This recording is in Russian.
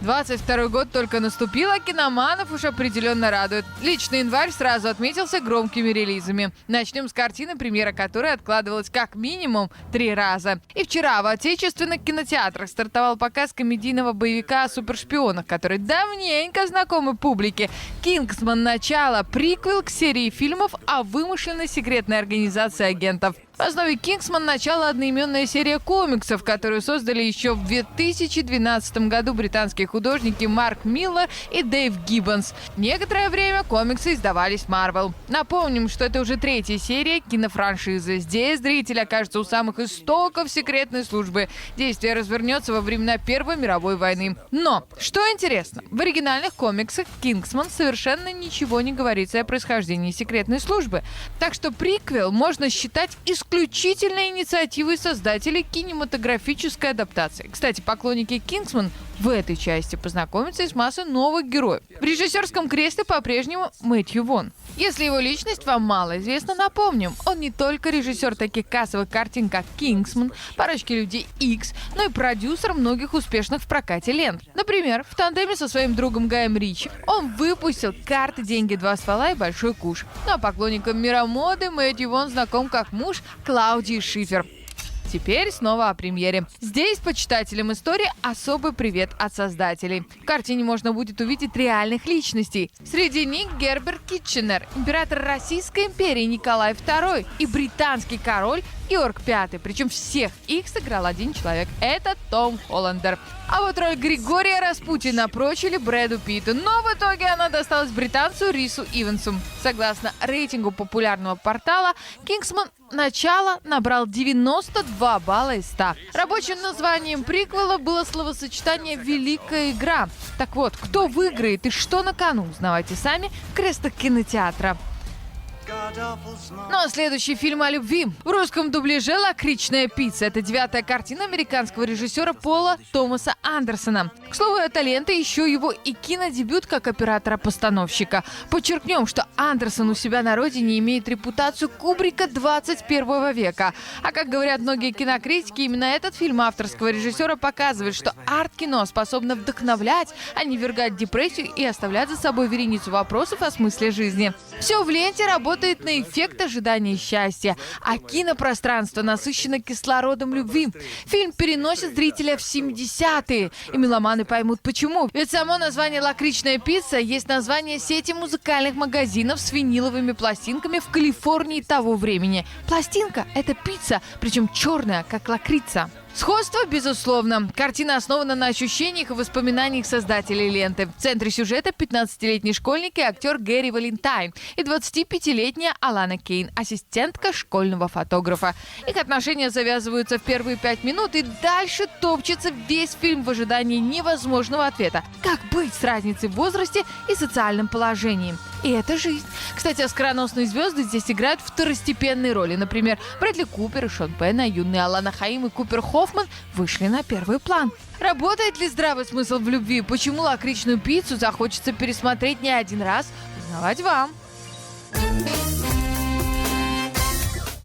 22 год только наступил, а киноманов уж определенно радует. Лично январь сразу отметился громкими релизами. Начнем с картины, премьера которой откладывалась как минимум 3 раза. И вчера в отечественных кинотеатрах стартовал показ комедийного боевика о супершпионах, который давненько знакомый публике. «Кингсман. Начало» — приквел к серии фильмов о вымышленной секретной организации агентов. В основе «Кингсман. Начало» — одноименная серия комиксов, которую создали еще в 2012 году британские художники Марк Миллер и Дэйв Гиббонс. Некоторое время комиксы издавались Marvel. Напомним, что это уже 3-я серия кинофраншизы. Здесь зритель окажется у самых истоков секретной службы. Действие развернется во времена Первой мировой войны. Но, что интересно, в оригинальных комиксах «Кингсман» совершенно ничего не говорится о происхождении секретной службы. Так что приквел можно считать исключительной инициативой создателей кинематографической адаптации. Кстати, поклонники «Кингсман» в этой части познакомятся и с массой новых героев. В режиссерском кресле по-прежнему Мэтью Вон. Если его личность вам мало известна, напомним, он не только режиссер таких кассовых картин, как «Кингсман», «Парочки людей Икс», но и продюсер многих успешных в прокате лент. Например, в тандеме со своим другом Гаем Ричи он выпустил «Карты, деньги, 2 ствола» и «Большой куш». Ну а поклонникам мира моды Мэтью Вон знаком как муж Клаудии Шиффер. Теперь снова о премьере. Здесь почитателям истории особый привет от создателей. В картине можно будет увидеть реальных личностей. Среди них Герберт Китченер, император Российской империи Николай II и британский король Георг V. Причем всех их сыграл один человек. Это Том Холландер. А вот роль Григория Распутина прочили Брэду Питту, но в итоге она досталась британцу Рису Ивансу. Согласно рейтингу популярного портала, «Кингсман. Начало» набрал 92 балла из 100. Рабочим названием приквела было словосочетание «Великая игра». Так вот, кто выиграет и что на кону, узнавайте сами в креслах кинотеатра. Ну а следующий фильм о любви. В русском дубляже «Лакричная пицца». Это 9-я картина американского режиссера Пола Томаса Андерсона. К слову, это лента еще его и кинодебют как оператора-постановщика. Подчеркнем, что Андерсон у себя на родине имеет репутацию Кубрика 21 века. А как говорят многие кинокритики, именно этот фильм авторского режиссера показывает, что арт-кино способно вдохновлять, а не ввергать в депрессию и оставлять за собой вереницу вопросов о смысле жизни. Все в ленте работает на эффект ожидания счастья, а кинопространство насыщено кислородом любви. Фильм переносит зрителя в 70-е, и меломаны поймут почему. Ведь само название «Лакричная пицца» есть название сети музыкальных магазинов с виниловыми пластинками в Калифорнии того времени. Пластинка — это пицца, причем черная, как лакрица. Сходство, безусловно. Картина основана на ощущениях и воспоминаниях создателей ленты. В центре сюжета 15-летний школьник и актер Гэри Валентайн и 25-летняя Алана Кейн, ассистентка школьного фотографа. Их отношения завязываются в первые 5 минут, и дальше топчется весь фильм в ожидании невозможного ответа. Как быть с разницей в возрасте и социальном положении? И это жизнь. Кстати, оскароносные звезды здесь играют второстепенные роли. Например, Брэдли Купер, Шон Пенн, юный Алана Хаим и Купер Хоффман вышли на первый план. Работает ли здравый смысл в любви? Почему «Лакричную пиццу» захочется пересмотреть не один раз? Узнавать вам.